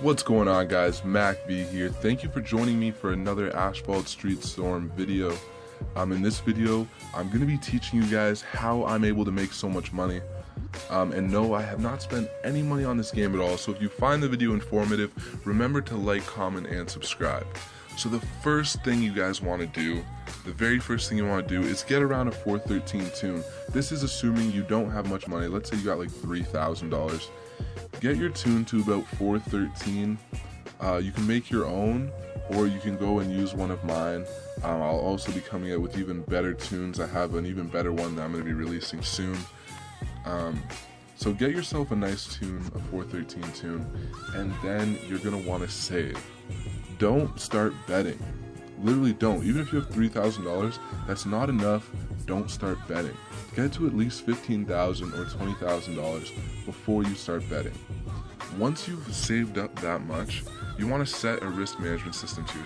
What's going on, guys? MacV here. Thank you for joining me for another Asphalt Street Storm video. In this video, I'm going to be teaching you guys how I'm able to make so much money. And no, I have not spent any money on this game at all, so if you find the video informative, remember to like, comment, and subscribe. So the first thing you guys want to do, the very first thing you want to do is get around a 413 tune. This is assuming you don't have much money. Let's say you got like $3,000. Get your tune to about 413. You can make your own, or you can go and use one of mine. I'll also be coming out with even better tunes. I have an even better one that I'm going to be releasing soon. So get yourself a nice tune, a 413 tune, and then you're going to want to save. Don't start betting. Literally don't. Even if you have $3,000, that's not enough. Don't start betting. Get to at least $15,000 or $20,000 before you start betting. Once you've saved up that much, you want to set a risk management system for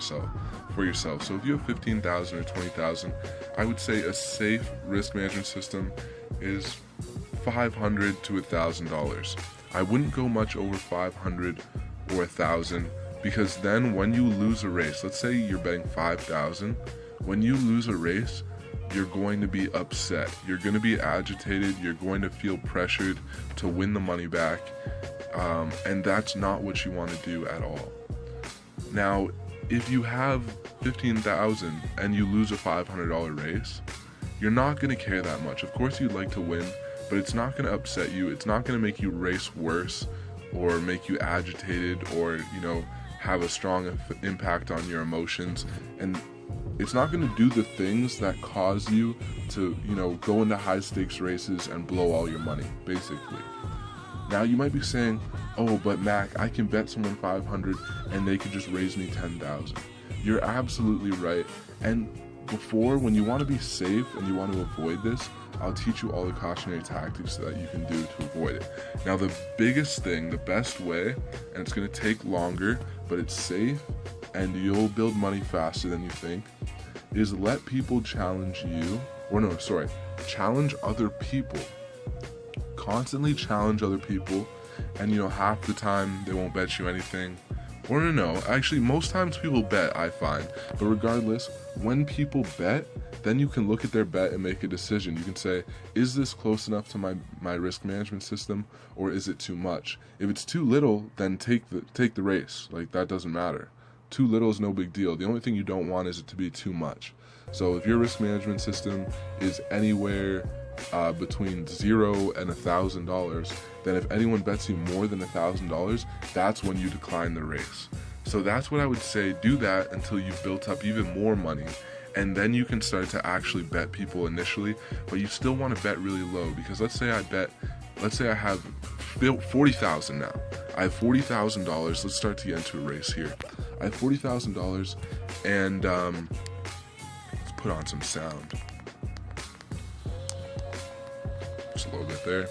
yourself. So if you have $15,000 or $20,000, I would say a safe risk management system is $500 to $1,000. I wouldn't go much over $500 or $1,000, because then when you lose a race, let's say you're betting $5,000, when you lose a race, you're going to be upset, you're going to be agitated, you're going to feel pressured to win the money back, and that's not what you want to do at all. Now, if you have $15,000 and you lose a $500 race, you're not going to care that much. Of course you'd like to win, but it's not going to upset you, it's not going to make you race worse, or make you agitated, or, have a strong impact on your emotions, and it's not going to do the things that cause you to, go into high stakes races and blow all your money, basically. Now you might be saying, oh, but Mac, I can bet someone $500 and they could just raise me $10,000. You're absolutely right. And before, when you want to be safe and you want to avoid this, I'll teach you all the cautionary tactics that you can do to avoid it. Now the biggest thing, the best way, and it's going to take longer, but it's safe and you'll build money faster than you think, is let people challenge you, challenge other people. Constantly challenge other people, and half the time they won't bet you anything. Or no, actually most times people bet, I find. But regardless, when people bet, then you can look at their bet and make a decision. You can say, is this close enough to my risk management system, or is it too much? If it's too little, then take the race. Like, that doesn't matter. Too little is no big deal. The only thing you don't want is it to be too much. So if your risk management system is anywhere between $0 and $1,000, then if anyone bets you more than $1,000, that's when you decline the race. So that's what I would say. Do that until you've built up even more money, and then you can start to actually bet people initially, but you still want to bet really low, because let's say I have $40,000 now. I have $40,000. Let's start to get into a race here. I have $40,000, and let's put on some sound. Just a little bit there.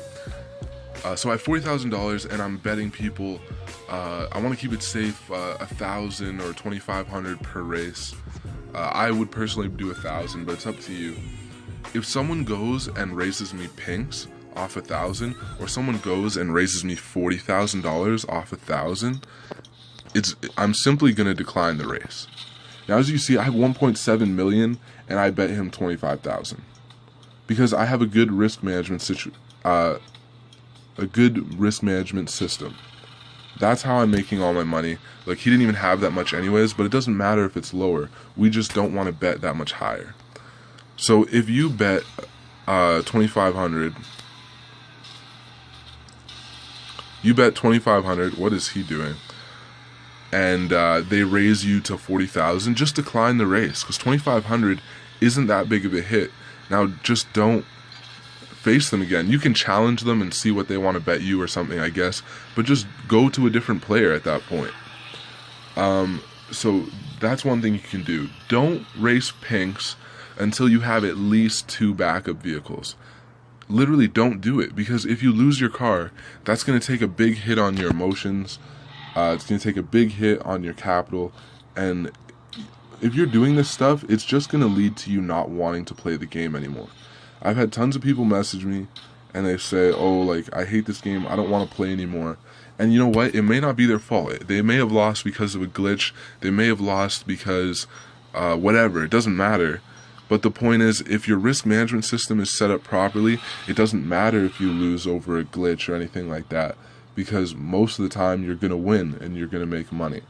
So I have $40,000 and I'm betting people. I want to keep it safe, $1,000 or $2,500 per race. I would personally do $1,000, but it's up to you. If someone goes and raises me pinks off $1,000, or someone goes and raises me $40,000 off $1,000, I'm simply going to decline the race. Now, as you see, I have 1.7 million, and I bet him $25,000 because I have a good risk management system. That's how I'm making all my money. Like, he didn't even have that much anyways, but it doesn't matter if it's lower. We just don't want to bet that much higher. So if you bet $2,500, what is he doing? And they raise you to $40,000, just decline the race, because $2,500 isn't that big of a hit. Now, just don't face them again. You can challenge them and see what they want to bet you or something, I guess, but just go to a different player at that point. So that's one thing you can do. Don't race pinks until you have at least 2 backup vehicles. Literally don't do it, because if you lose your car, that's going to take a big hit on your emotions. It's going to take a big hit on your capital, and if you're doing this stuff, it's just going to lead to you not wanting to play the game anymore. I've had tons of people message me and they say, oh, like, I hate this game, I don't want to play anymore. And you know what? It may not be their fault. They may have lost because of a glitch. They may have lost because whatever. It doesn't matter. But the point is, if your risk management system is set up properly, it doesn't matter if you lose over a glitch or anything like that, because most of the time you're going to win and you're going to make money.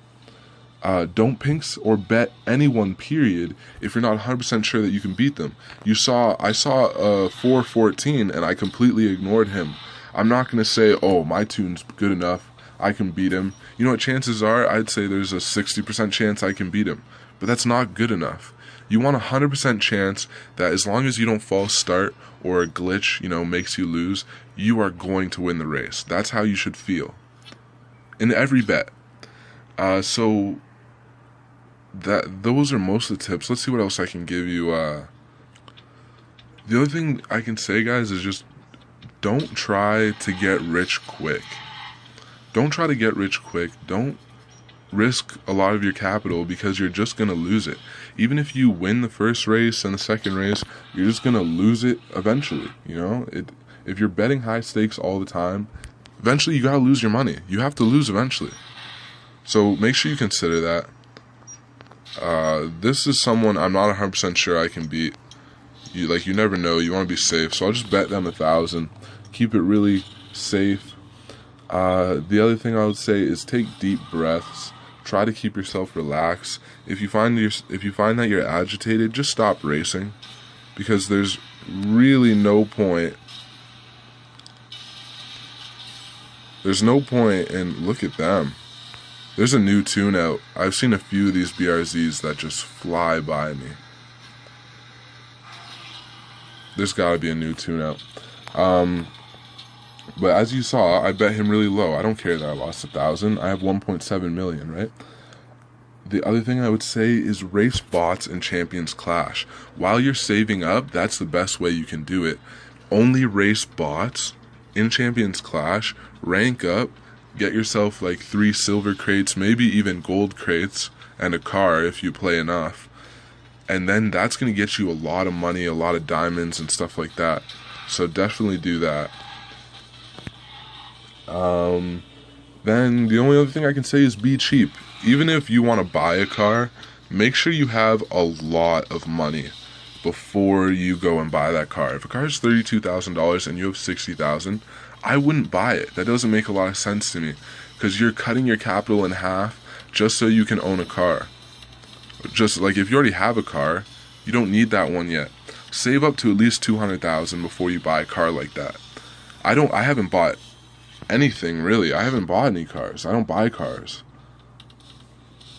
Don't pinks or bet anyone, period, if you're not 100% sure that you can beat them. I saw 414 and I completely ignored him. I'm not going to say, oh, my tune's good enough, I can beat him. You know what, chances are, I'd say there's a 60% chance I can beat him. But that's not good enough. You want a 100% chance that as long as you don't false start or a glitch, makes you lose, you are going to win the race. That's how you should feel in every bet. So those are most of the tips. Let's see what else I can give you. The other thing I can say, guys, is just don't try to get rich quick. Don't try to get rich quick. Don't risk a lot of your capital, because you're just going to lose it. Even if you win the first race and the second race, you're just going to lose it eventually. If you're betting high stakes all the time, eventually you got to lose your money. You have to lose eventually. So make sure you consider that. This is someone I'm not 100% sure I can beat. You never know. You want to be safe. So I'll just bet them 1,000. Keep it really safe. The other thing I would say is take deep breaths. Try to keep yourself relaxed. If you find that you're agitated, just stop racing, because there's really no point. There's no point in, look at them. There's a new tune out. I've seen a few of these BRZs that just fly by me. There's got to be a new tune out. But as you saw, I bet him really low. I don't care that I lost 1,000. I have 1.7 million, right? The other thing I would say is race bots and Champions Clash. While you're saving up, that's the best way you can do it. Only race bots in Champions Clash, rank up, get yourself like 3 silver crates, maybe even gold crates, and a car if you play enough. And then that's going to get you a lot of money, a lot of diamonds and stuff like that. So definitely do that. Then the only other thing I can say is be cheap. Even if you want to buy a car, make sure you have a lot of money before you go and buy that car. If a car is $32,000 and you have $60,000, I wouldn't buy it. That doesn't make a lot of sense to me, because you're cutting your capital in half just so you can own a car. Just like if you already have a car, you don't need that one yet. Save up to at least $200,000 before you buy a car like that. I haven't bought anything really. I haven't bought any cars. I don't buy cars.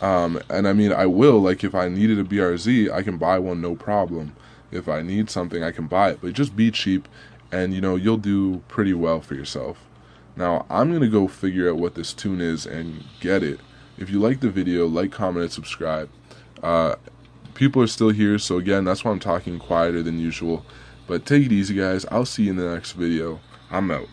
And I mean, I will, like if I needed a BRZ, I can buy one, no problem. If I need something, I can buy it. But just be cheap, and you'll do pretty well for yourself. Now, I'm going to go figure out what this tune is and get it. If you like the video, like, comment, and subscribe. People are still here, so again, that's why I'm talking quieter than usual. But take it easy, guys. I'll see you in the next video. I'm out.